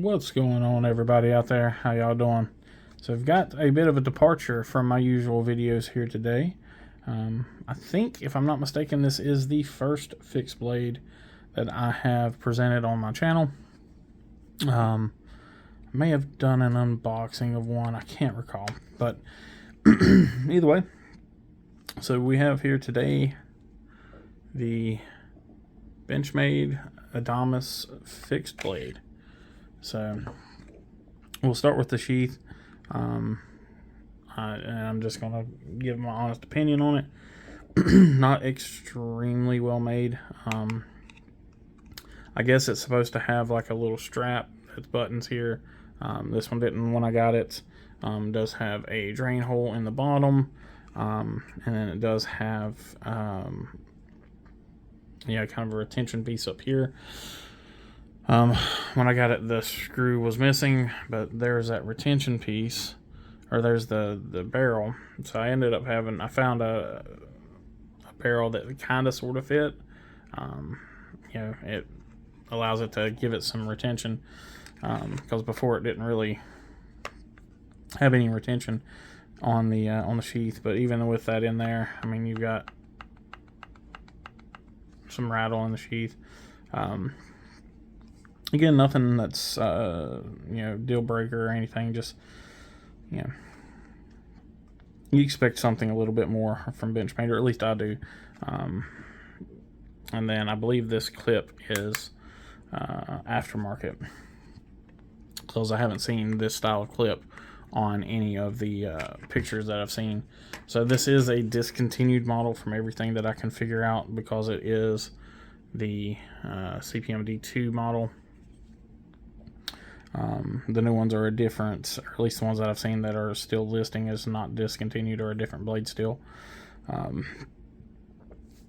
What's going on, everybody out there? How y'all doing? So I've got a bit of a departure from my usual videos here today. I think, if I'm not mistaken, this is the first fixed blade that I have presented on my channel. I may have done an unboxing of one, I can't recall, but either way. So we have here today the Benchmade Adamas fixed blade. So we'll start with the sheath. And I'm just going to give my honest opinion on it. Not extremely well made. I guess it's supposed to have like a little strap with buttons here. This one didn't when I got it. Does have a drain hole in the bottom. And then it does have kind of a retention piece up here. When I got it, the screw was missing, but there's that retention piece, or there's the barrel. So I ended up I found a barrel that kind of sort of fit. It allows it to give it some retention, because before it didn't really have any retention on the sheath. But even with that in there, I mean, you've got some rattle in the sheath. Again, nothing that's deal breaker or anything. Just you expect something a little bit more from Benchmade, or at least I do. And then I believe this clip is aftermarket, because I haven't seen this style of clip on any of the pictures that I've seen. So this is a discontinued model from everything that I can figure out, because it is the CPM D2 model. The new ones are a different, or at least the ones that I've seen that are still listing as not discontinued, or a different blade still.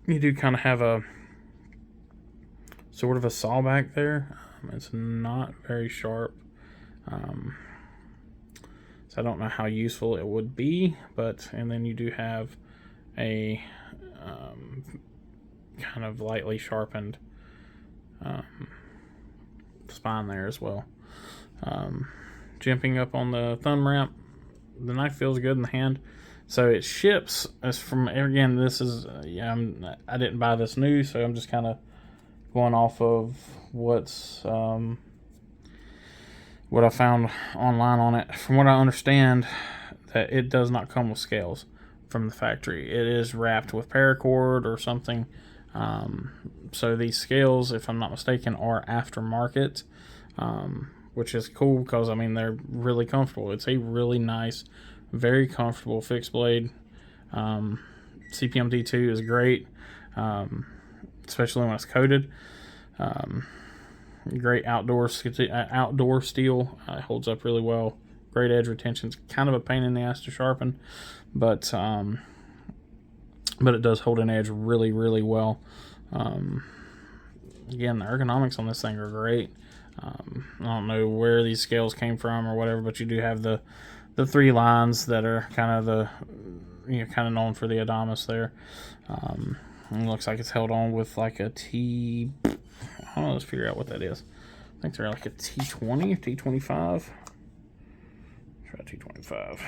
You do kind of have a sort of a saw back there. It's not very sharp. So I don't know how useful it would be, and then you do have a kind of lightly sharpened spine there as well. Jimping up on the thumb ramp, the knife feels good in the hand. So it ships as from, again, this is I didn't buy this new, so I'm just kind of going off of what's what I found online on it. From what I understand, that it does not come with scales from the factory. It is wrapped with paracord or something. So these scales, if I'm not mistaken, are aftermarket, which is cool, because I mean, they're really comfortable. It's a really nice, very comfortable fixed blade. CPM D2 is great, especially when it's coated. Great outdoor steel. It holds up really well. Great edge retention. It's kind of a pain in the ass to sharpen, but it does hold an edge really, really well. Again, the ergonomics on this thing are great. I don't know where these scales came from or whatever, but you do have the three lines that are kind of kind of known for the Adamas there. It looks like it's held on with like a T. I don't know, let's figure out what that is. I think they're like a T20 or T25. Try T25.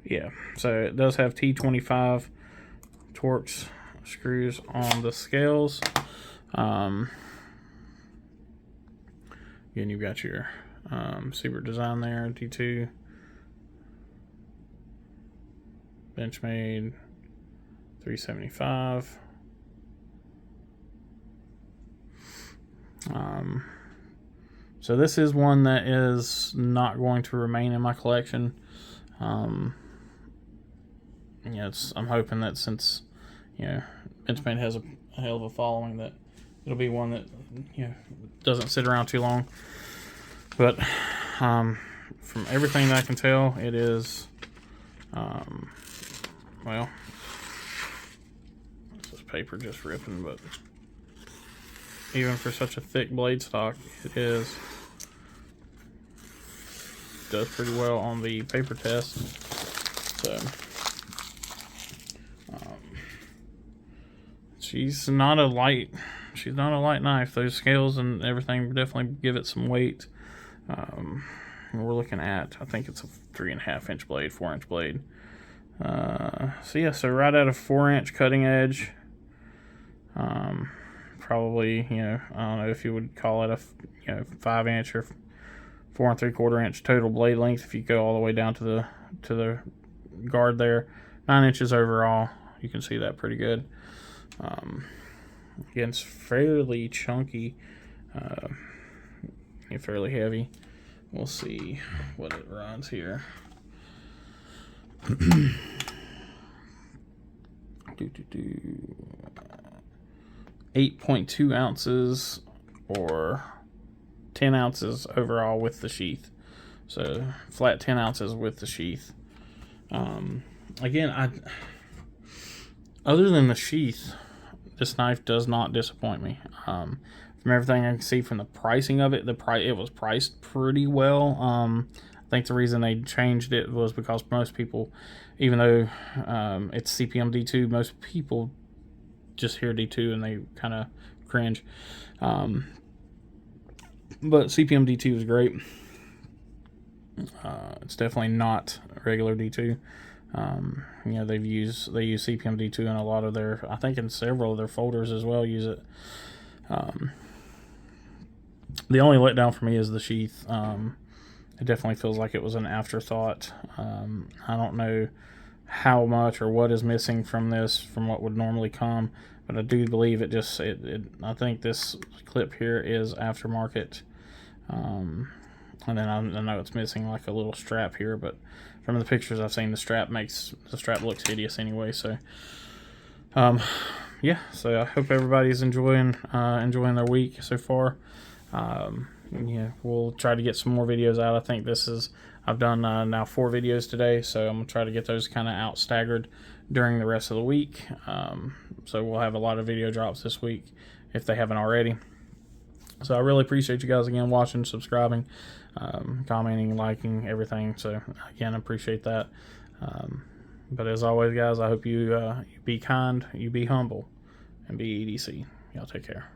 Yeah, so it does have T25 Torx screws on the scales. Again, you've got your Super design there, D2. Benchmade 375. So this is one that is not going to remain in my collection. I'm hoping that since Benchmade has a hell of a following, that it'll be one that doesn't sit around too long. But from everything that I can tell, it is well, this paper just ripping, but even for such a thick blade stock, it does pretty well on the paper test. So she's not a light she's not a light knife. Those scales and everything definitely give it some weight. We're looking at, I think it's a 3.5 inch blade, 4 inch blade. So yeah, so right at a 4 inch cutting edge. Probably, I don't know if you would call it a 5 inch or 4 3/4 inch total blade length if you go all the way down to the guard there. 9 inches overall. You can see that pretty good. Again, it's fairly chunky, fairly heavy. We'll see what it runs here. 8.2 ounces or 10 ounces overall with the sheath. So flat 10 ounces with the sheath. Again, other than the sheath, this knife does not disappoint me. From everything I can see from the pricing of it, it was priced pretty well. I think the reason they changed it was because most people, even though it's CPM D2, most people just hear D2 and they kind of cringe. But CPM D2 is great. It's definitely not regular D2. They use CPM D2 in a lot of their, I think in several of their folders as well use it. The only letdown for me is the sheath. It definitely feels like it was an afterthought. I don't know how much or what is missing from this from what would normally come, but I do believe I think this clip here is aftermarket. And then I know it's missing like a little strap here, but from the pictures I've seen, the strap looks hideous anyway. So yeah, so I hope everybody's enjoying their week so far. We'll try to get some more videos out. I think I've done now 4 videos today, so I'm gonna try to get those kind of out staggered during the rest of the week. So we'll have a lot of video drops this week if they haven't already. So I really appreciate you guys again watching, subscribing, commenting, liking, everything. So again, I appreciate that. But as always, guys, I hope you be kind, you be humble, and be EDC. Y'all take care.